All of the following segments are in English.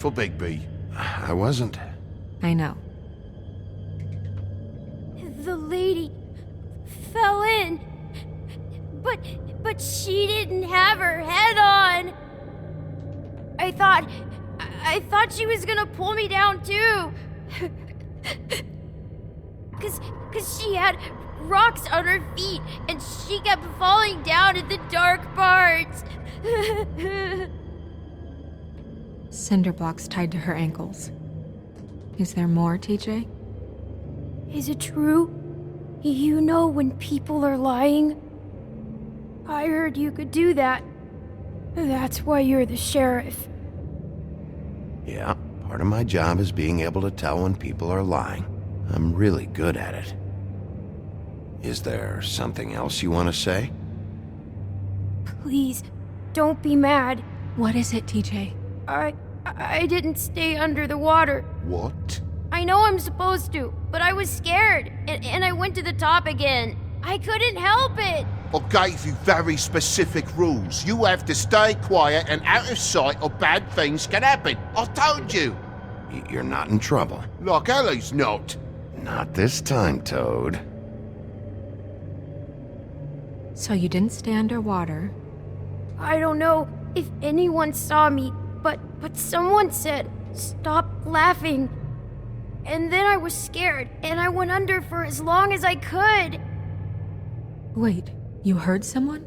for Bigby. I wasn't. I know. The lady fell in. But she didn't have her head on. I thought she was gonna pull me down too. Cause she had rocks on her feet and she kept falling down in the dark parts. Cinder blocks tied to her ankles. Is there more, TJ? Is it true? You know when people are lying? I heard you could do that. That's why you're the sheriff. Yeah, part of my job is being able to tell when people are lying. I'm really good at it. Is there something else you want to say? Please, don't be mad. What is it, TJ? I didn't stay under the water. What? I know I'm supposed to, but I was scared, and I went to the top again. I couldn't help it. I gave you very specific rules. You have to stay quiet and out of sight or bad things can happen. I told you. You're not in trouble. Like Ellie's not. Not this time, Toad. So you didn't stay underwater. I don't know if anyone saw me, but someone said, "Stop laughing." And then I was scared, and I went under for as long as I could. Wait, you heard someone?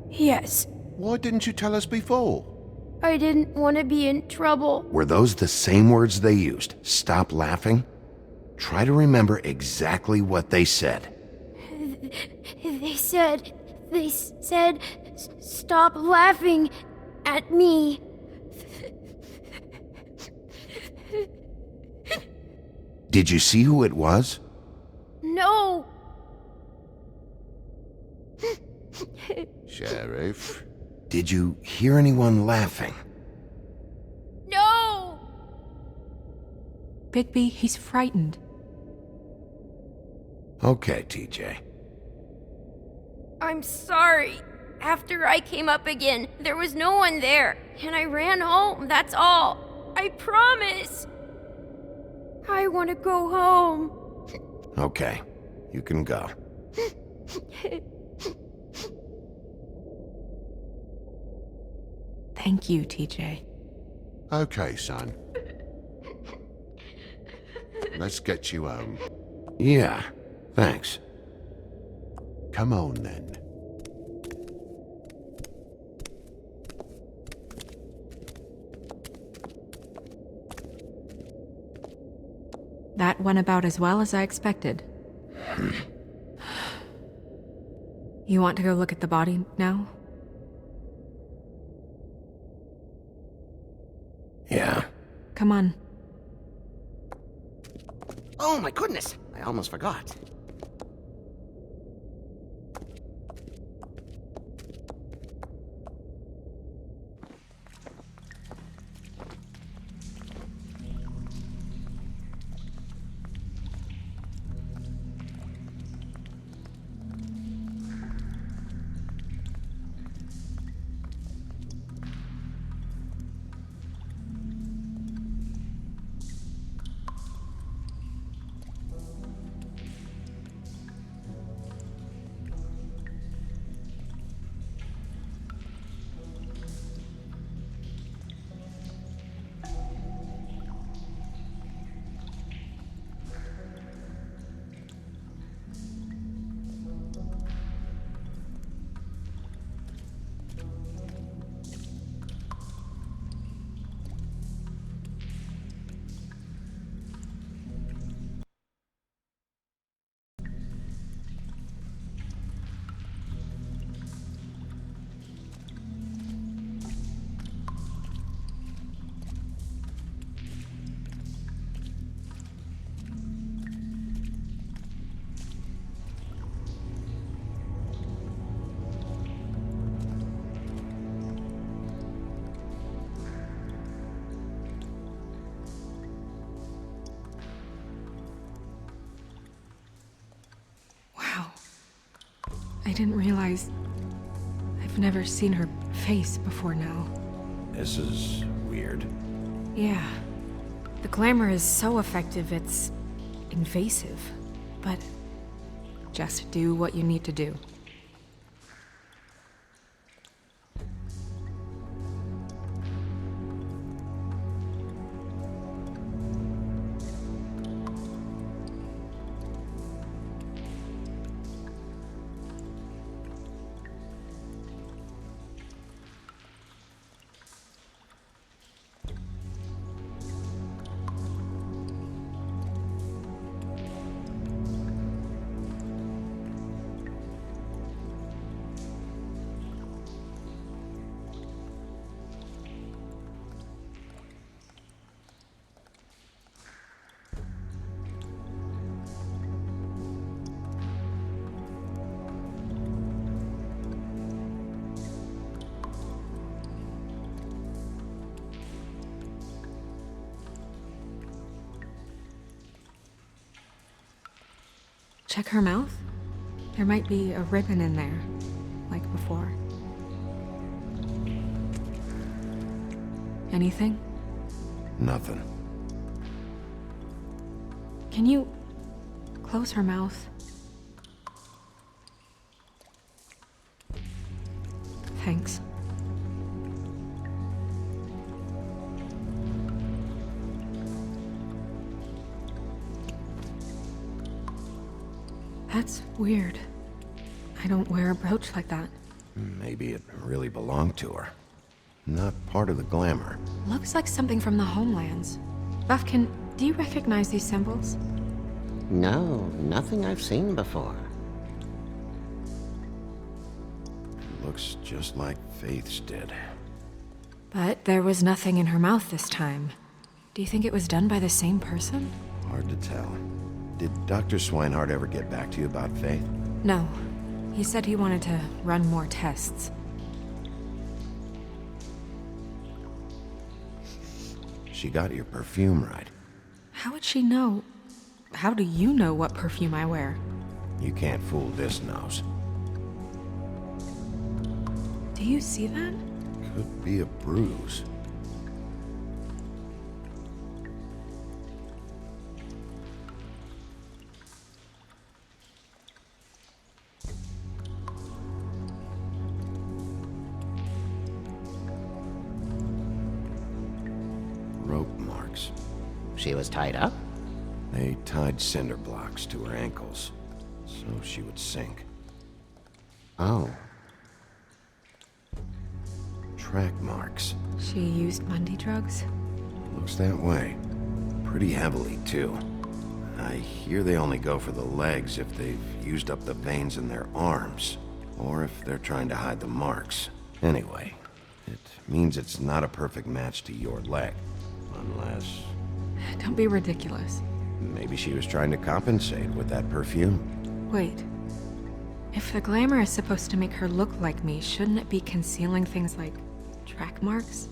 Yes, Why didn't you tell us before? I didn't want to be in trouble. Were those the same words they used? Stop laughing? Try to remember exactly what they said. They said, "Stop laughing at me." Did you see who it was? No. Sheriff? Did you hear anyone laughing? No. Bigby, he's frightened. Okay, TJ. I'm sorry. After I came up again, there was no one there, and I ran home, that's all. I promise. I want to go home. Okay, you can go. Thank you, TJ. Okay, son. Let's get you home. Yeah, thanks. Come on, then. That went about as well as I expected. You want to go look at the body now? Yeah. Come on. Oh my goodness, I almost forgot. I didn't realize... I've never seen her face before now. This is weird. Yeah. The glamour is so effective, it's invasive. But just do what you need to do. Check her mouth. There might be a ribbon in there, like before. Anything? Nothing. Can you close her mouth? Thanks. That's weird. I don't wear a brooch like that. Maybe it really belonged to her. Not part of the glamour. Looks like something from the homelands. Buffkin, do you recognize these symbols? No, nothing I've seen before. Looks just like Faith's did. But there was nothing in her mouth this time. Do you think it was done by the same person? Hard to tell. Did Dr. Swinehart ever get back to you about Faith? No. He said he wanted to run more tests. She got your perfume right. How would she know? How do you know what perfume I wear? You can't fool this nose. Do you see that? Could be a bruise. Rope marks. She was tied up? They tied cinder blocks to her ankles, so she would sink. Oh. Track marks. She used Mundy drugs? Looks that way. Pretty heavily, too. I hear they only go for the legs if they've used up the veins in their arms, or if they're trying to hide the marks. Anyway, it means it's not a perfect match to your leg. Unless... Don't be ridiculous. maybe she was trying to compensate with that perfume. Wait. If the glamour is supposed to make her look like me, shouldn't it be concealing things like track marks?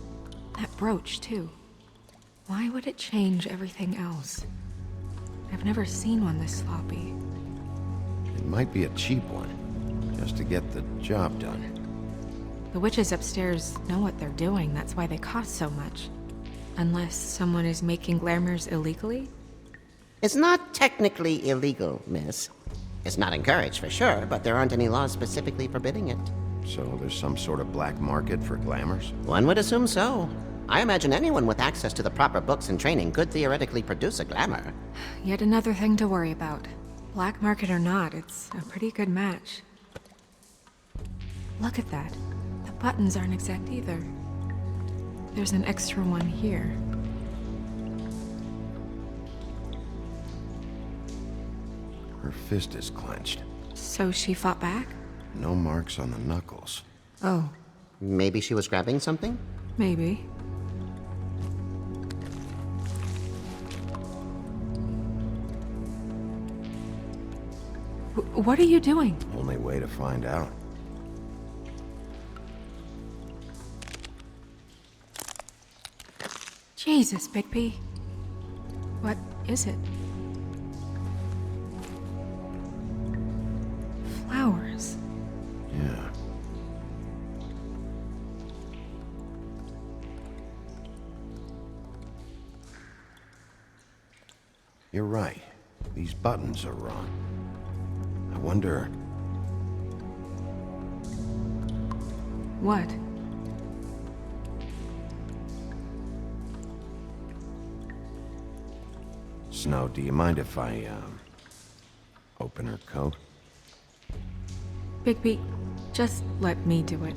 That brooch, too. Why would it change everything else? I've never seen one this sloppy. It might be a cheap one, just to get the job done. The witches upstairs know what they're doing, that's why they cost so much. Unless someone is making glamours illegally? It's not technically illegal, miss. It's not encouraged for sure, but there aren't any laws specifically forbidding it. So there's some sort of black market for glamours? One would assume so. I imagine anyone with access to the proper books and training could theoretically produce a glamour. Yet another thing to worry about. Black market or not, it's a pretty good match. Look at that. The buttons aren't exact either. There's an extra one here. Her fist is clenched. So she fought back? No marks on the knuckles. Oh, Maybe she was grabbing something? maybe. What are you doing? Only way to find out. Jesus, Bigby. What is it? Flowers. Yeah. You're right. These buttons are wrong. I wonder... What? Snow, do you mind if I, open her coat? Bigby, just let me do it.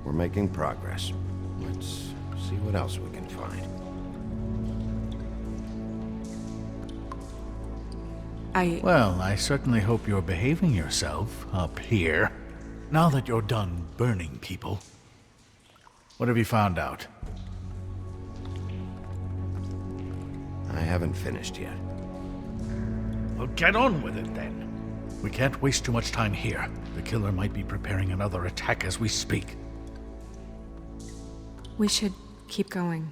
We're making progress. Let's see what else we can find. Well, I certainly hope you're behaving yourself up here. Now that you're done burning people. What have you found out? I haven't finished yet. Well, get on with it then. We can't waste too much time here. The killer might be preparing another attack as we speak. We should keep going.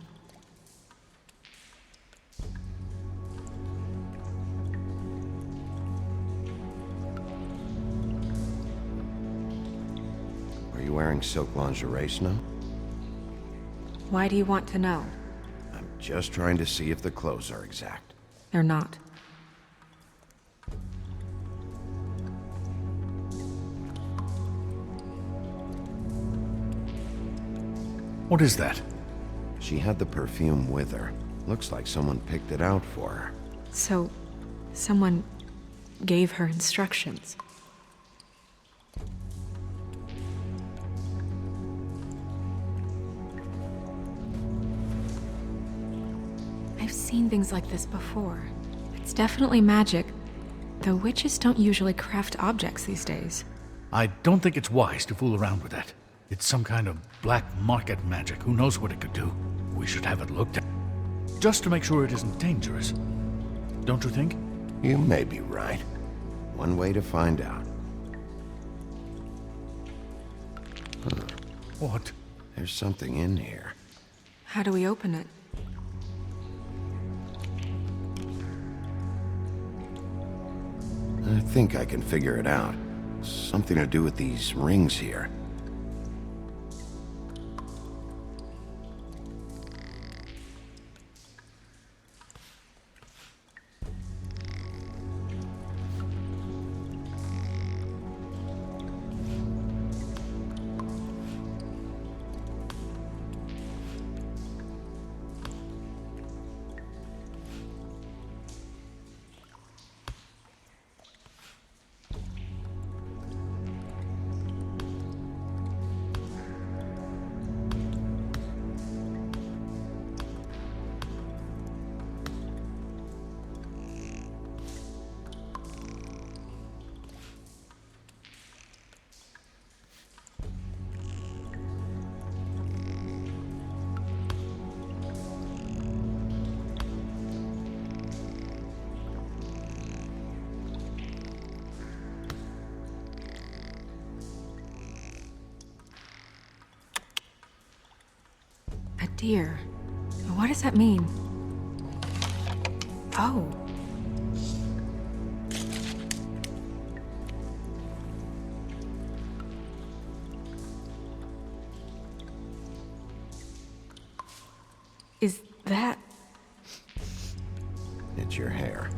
Are you wearing silk lingerie, Snow? Why do you want to know? I'm just trying to see if the clothes are exact. They're not. What is that? She had the perfume with her. Looks like someone picked it out for her. So, someone gave her instructions. I've seen things like this before. It's definitely magic, though witches don't usually craft objects these days. I don't think it's wise to fool around with that. It's some kind of black market magic. Who knows what it could do? We should have it looked at. Just to make sure it isn't dangerous. Don't you think? You may be right. One way to find out. What? There's something in here. How do we open it? I think I can figure it out. Something to do with these rings here. A deer. What does that mean? Oh. Is that... It's your hair.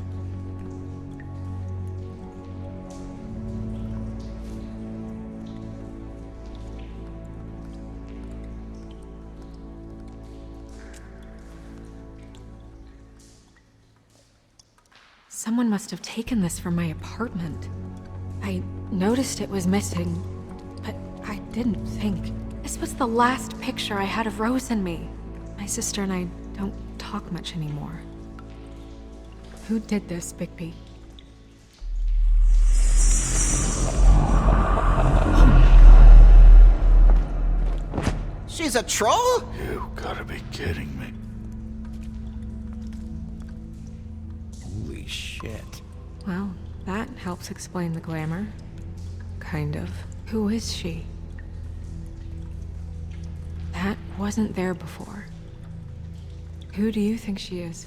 Someone must have taken this from my apartment. I noticed it was missing, but I didn't think. This was the last picture I had of Rose and me. My sister and I don't talk much anymore. Who did this, Bigby? She's a troll? You gotta be kidding me. Holy shit. Well, that helps explain the glamour. Kind of. Who is she? That wasn't there before. Who do you think she is?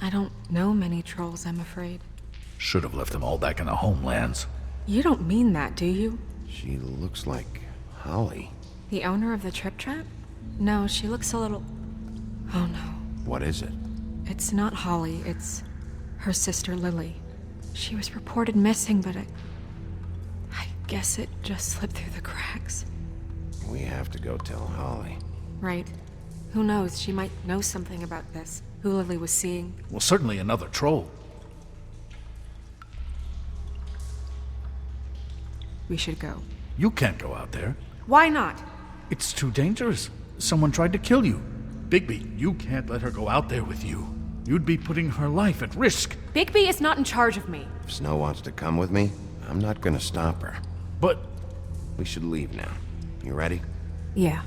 I don't know many trolls, I'm afraid. Should have left them all back in the homelands. You don't mean that, do you? She looks like Holly. The owner of the Trip Trap? No, she looks a little... Oh no. What is it? It's not Holly, it's her sister Lily. She was reported missing, but I guess it just slipped through the cracks. We have to go tell Holly. Right. Who knows, she might know something about this. Who Lily was seeing. Well, certainly another troll. We should go. You can't go out there. Why not? It's too dangerous. Someone tried to kill you. Bigby, you can't let her go out there with you. You'd be putting her life at risk. Bigby is not in charge of me. If Snow wants to come with me, I'm not gonna stop her. But We should leave now. You ready? Yeah.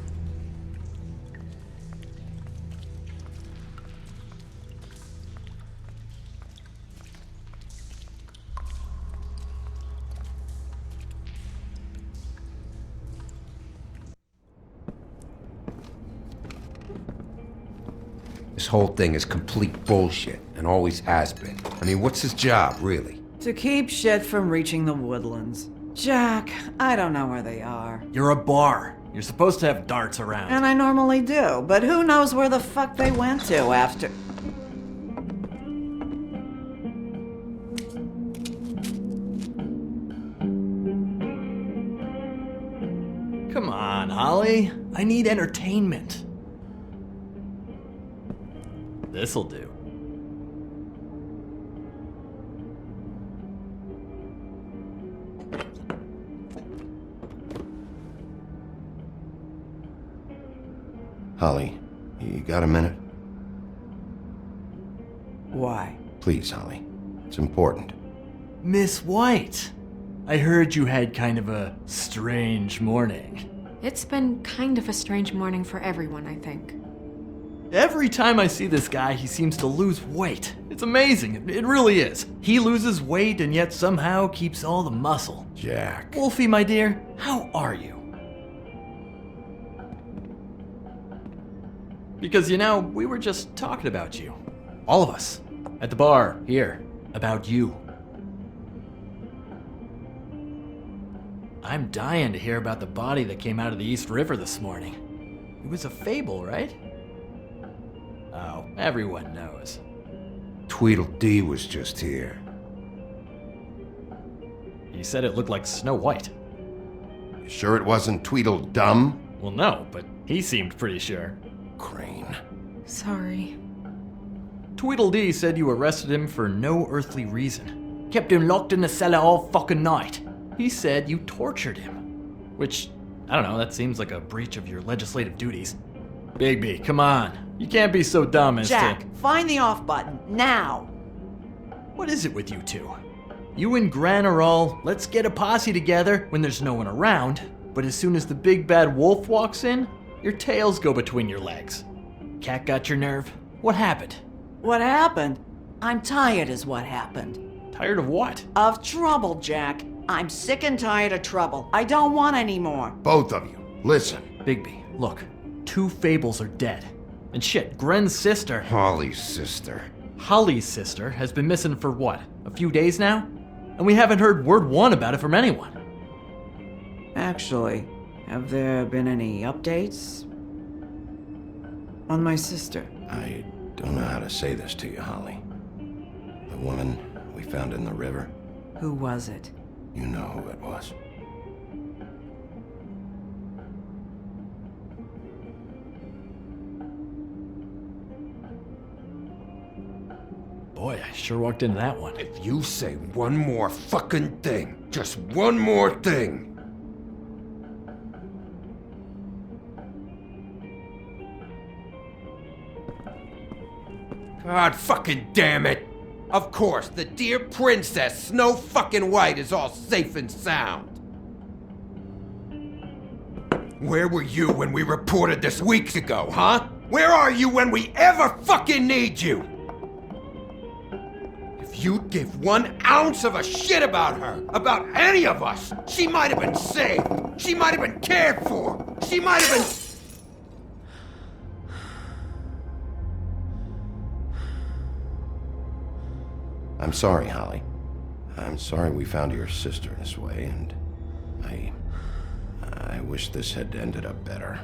This whole thing is complete bullshit, and always has been. I mean, what's his job, really? To keep shit from reaching the woodlands. Jack, I don't know where they are. You're a bar. You're supposed to have darts around. And I normally do, but who knows where the fuck they went to after. Come on, Holly. I need entertainment. This'll do. Holly, you got a minute? Why? Please, Holly. It's important. Miss White, I heard you had kind of a strange morning. It's been kind of a strange morning for everyone, I think. Every time I see this guy, he seems to lose weight. It's amazing. It really is. He loses weight and yet somehow keeps all the muscle. Jack. Wolfie, my dear, how are you? Because, you know, we were just talking about you. All of us. At the bar, here. About you. I'm dying to hear about the body that came out of the East River this morning. It was a fable, right? Oh, everyone knows. Tweedledee was just here. He said it looked like Snow White. You sure it wasn't Tweedledum? Well, no, but he seemed pretty sure. Crane. Sorry. Tweedledee said you arrested him for no earthly reason. Kept him locked in the cellar all fucking night. He said you tortured him. Which, I don't know, that seems like a breach of your legislative duties. Bigby, come on. You can't be so dumb as Jack, to... find the off button, now! What is it with you two? You and Gran are all, let's get a posse together when there's no one around, but as soon as the big bad wolf walks in, your tails go between your legs. Cat got your nerve? What happened? What happened? I'm tired is what happened. Tired of what? Of trouble, Jack. I'm sick and tired of trouble. I don't want any more. Both of you, listen. Bigby, look. 2 fables are dead. And shit, Gren's sister, Holly's sister. Holly's sister, has been missing for what? A few days now? And we haven't heard word one about it from anyone. Actually, have there been any updates? On my sister? I don't know how to say this to you, Holly. The woman we found in the river, Who was it? you know who it was. Boy, I sure walked into that one. If you say one more fucking thing, just one more thing. God fucking damn it! Of course, the dear princess Snow fucking White is all safe and sound. Where were you when we reported this weeks ago, huh? Where are you when we ever fucking need you? If you'd give 1 ounce of a shit about her, about any of us, she might have been saved. She might have been cared for. She might have been... I'm sorry, Holly. I'm sorry we found your sister this way, and I wish this had ended up better.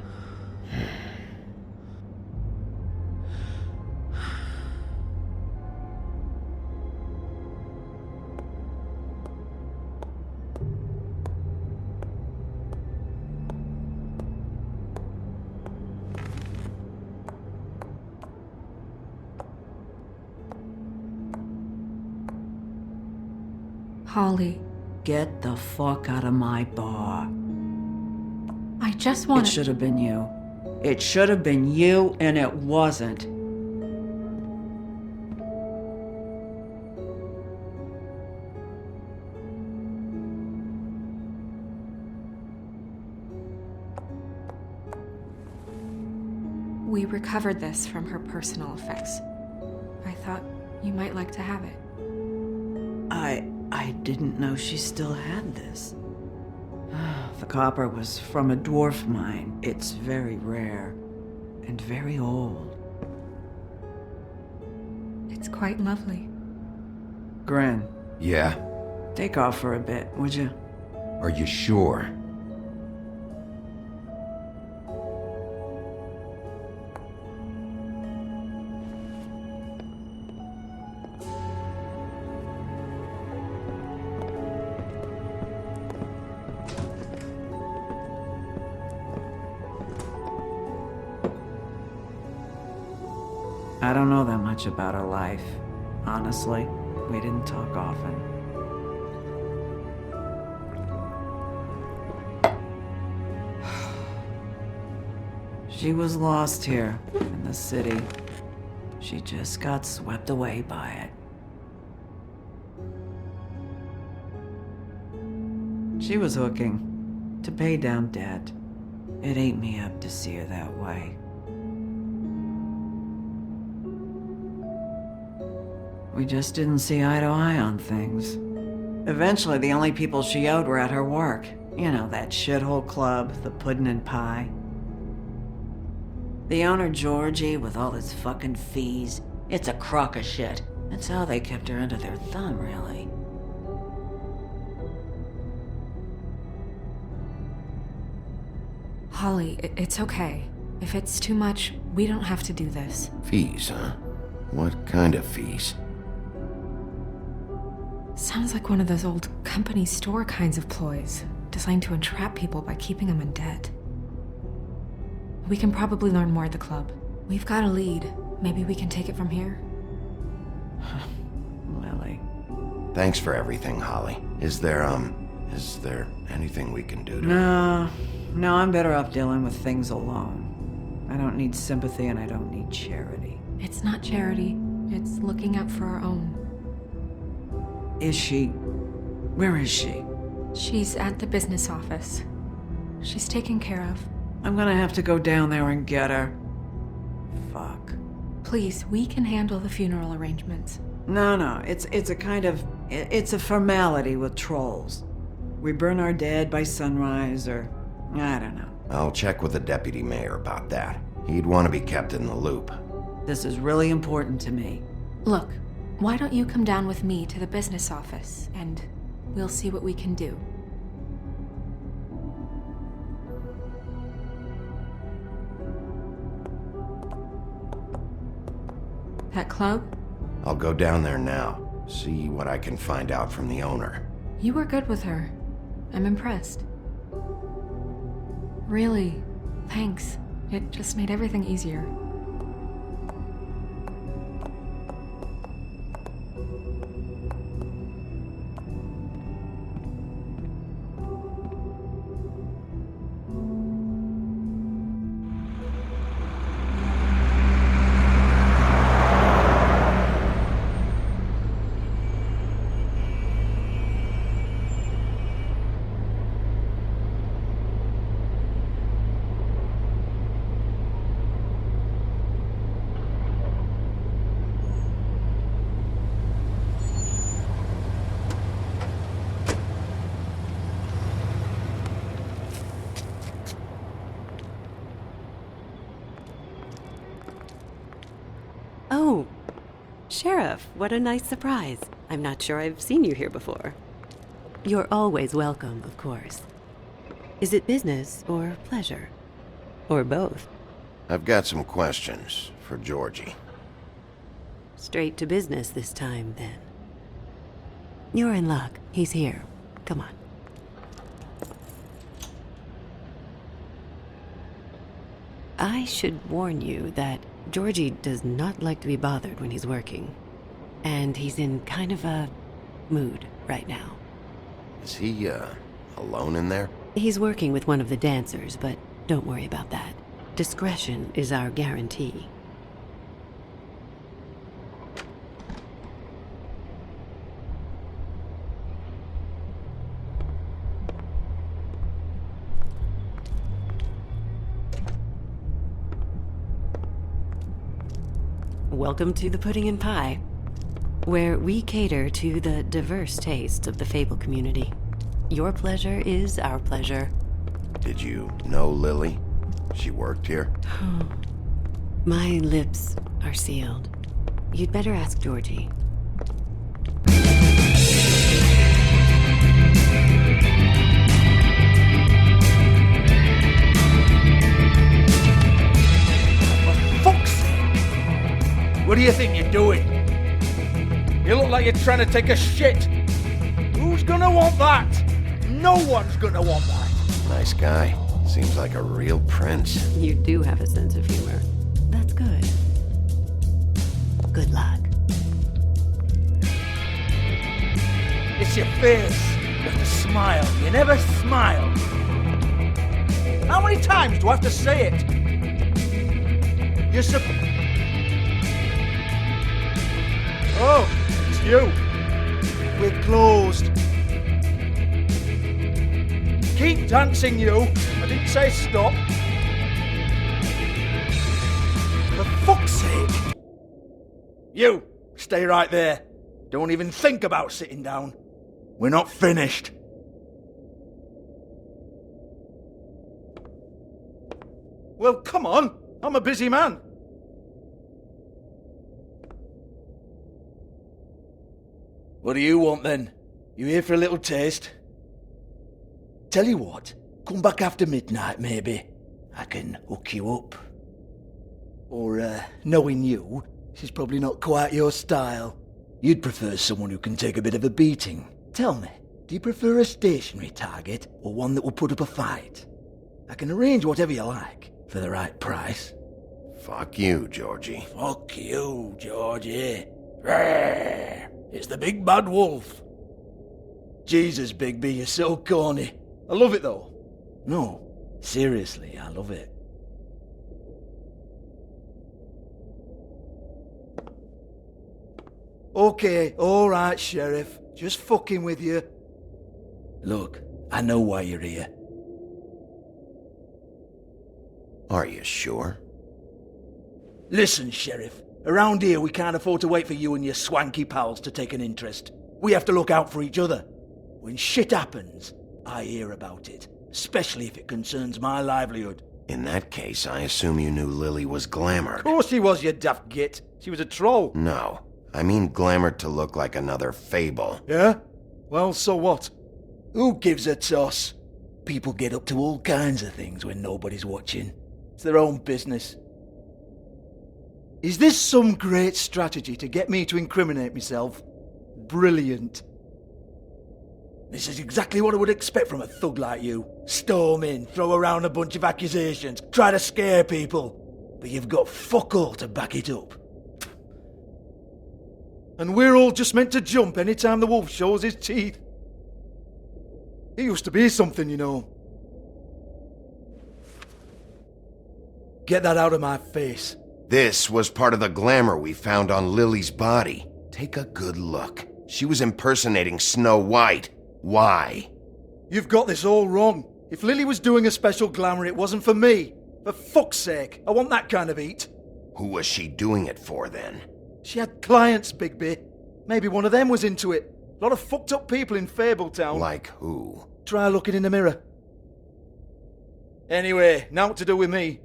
Holly, Get the fuck out of my bar. I just It want to... should have been you. It should have been you, and it wasn't. We recovered this from her personal effects. I thought you might like to have it. I didn't know she still had this. The copper was from a dwarf mine. It's very rare and very old. It's quite lovely. Gren, Yeah? take off for a bit, would you? Are you sure? I don't know that much about her life. Honestly, we didn't talk often. She was lost here in the city. She just got swept away by it. She was hooking to pay down debt. It ate me up to see her that way. We just didn't see eye to eye on things. Eventually, the only people she owed were at her work. You know, that shithole club, the Puddin' and Pie. The owner, Georgie, with all his fucking fees, it's a crock of shit. That's how they kept her under their thumb, really. Holly, it's okay. If it's too much, we don't have to do this. Fees, huh? What kind of fees? Sounds like one of those old company store kinds of ploys, designed to entrap people by keeping them in debt. We can probably learn more at the club. We've got a lead. Maybe we can take it from here? Lily. Thanks for everything, Holly. Is there anything we can do to... No, I'm better off dealing with things alone. I don't need sympathy and I don't need charity. It's not charity. It's looking out for our own. Is she... Where is she? She's at the business office. She's taken care of. I'm gonna have to go down there and get her. Fuck. Please, we can handle the funeral arrangements. No, it's a kind of... It's a formality with trolls. We burn our dead by sunrise, or... I don't know. I'll check with the deputy mayor about that. He'd want to be kept in the loop. This is really important to me. Look, why don't you come down with me to the business office, and we'll see what we can do. That club? I'll go down there now, see what I can find out from the owner. You were good with her. I'm impressed. Really, thanks. It just made everything easier. Sheriff, what a nice surprise. I'm not sure I've seen you here before. You're always welcome, of course. Is it business or pleasure? Or both? I've got some questions for Georgie. Straight to business this time, then. You're in luck. He's here. Come on. I should warn you that Georgie does not like to be bothered when he's working. And he's in kind of a mood right now. Is he, alone in there? He's working with one of the dancers, but don't worry about that. Discretion is our guarantee. Welcome to the Pudding and Pie, where we cater to the diverse tastes of the Fable community. Your pleasure is our pleasure. Did you know Lily? She worked here? My lips are sealed. You'd better ask Georgie. What do you think you're doing? You look like you're trying to take a shit. Who's gonna want that? No one's gonna want that. Nice guy. Seems like a real prince. You do have a sense of humor. That's good. Good luck. It's your face. You have to smile. You never smile. How many times do I have to say it? You're Oh, it's you. We're closed. Keep dancing, you. I didn't say stop. For fuck's sake. You, stay right there. Don't even think about sitting down. We're not finished. Well, come on. I'm a busy man. What do you want then? You here for a little taste? Tell you what, come back after midnight maybe. I can hook you up. Or, knowing you, this is probably not quite your style. You'd prefer someone who can take a bit of a beating. Tell me, do you prefer a stationary target or one that will put up a fight? I can arrange whatever you like for the right price. Fuck you, Georgie. Fuck you, Georgie. Rawr. It's the big bad wolf. Jesus, Bigby, you're so corny. I love it though. No, seriously, I love it. Okay, alright, Sheriff. Just fucking with you. Look, I know why you're here. Are you sure? Listen, Sheriff. Around here, we can't afford to wait for you and your swanky pals to take an interest. We have to look out for each other. When shit happens, I hear about it. Especially if it concerns my livelihood. In that case, I assume you knew Lily was glamored. Of course she was, you daft git. She was a troll. No. I mean glamored to look like another Fable. Yeah? Well, so what? Who gives a toss? People get up to all kinds of things when nobody's watching. It's their own business. Is this some great strategy to get me to incriminate myself? Brilliant. This is exactly what I would expect from a thug like you. Storm in, throw around a bunch of accusations, try to scare people. But you've got fuck all to back it up. And we're all just meant to jump any time the wolf shows his teeth. He used to be something, you know. Get that out of my face. This was part of the glamour we found on Lily's body. Take a good look. She was impersonating Snow White. Why? You've got this all wrong. If Lily was doing a special glamour, it wasn't for me. For fuck's sake, I want that kind of eat. Who was she doing it for, then? She had clients, Bigby. Maybe one of them was into it. A lot of fucked up people in Fabletown. Like who? Try looking in the mirror. Anyway, now what to do with me.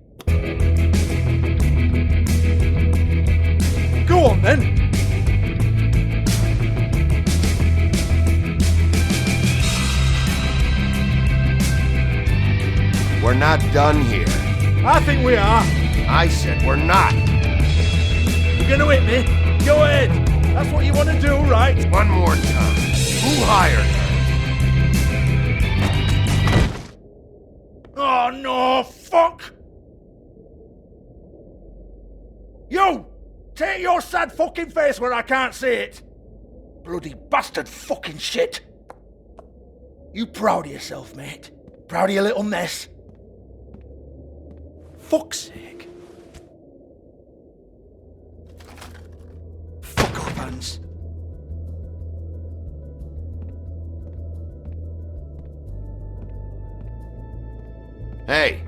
Go on, then. we're not done here. I think we are. I said we're not. You're gonna hit me? Go ahead. That's what you want to do, right? One more time. Who hired her? Oh no, fuck! You! Take your sad fucking face where I can't see it! Bloody bastard fucking shit! You proud of yourself, mate? Proud of your little mess? Fuck's sake. Fuck off, Hans. Hey,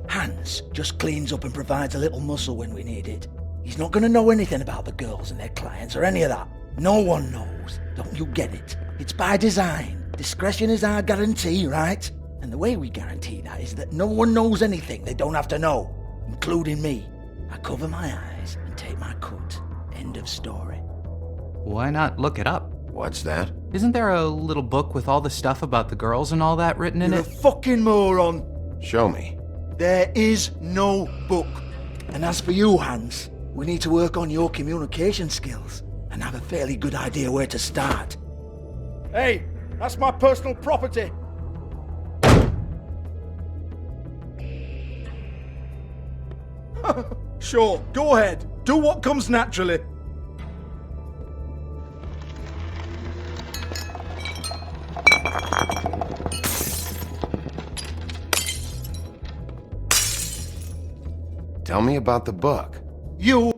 Hans just cleans up and provides a little muscle when we need it. He's not gonna know anything about the girls and their clients or any of that. No one knows. Don't you get it? It's by design. Discretion is our guarantee, right? And the way we guarantee that is that no one knows anything they don't have to know, including me. I cover my eyes and take my cut. End of story. Why not look it up? What's that? Isn't there a little book with all the stuff about the girls and all that written in You're it? a fucking moron. Show me. There is no book. And as for you, Hans, we need to work on your communication skills and have a fairly good idea where to start. Hey, that's my personal property. Sure, go ahead. Do what comes naturally. Tell me about the book. You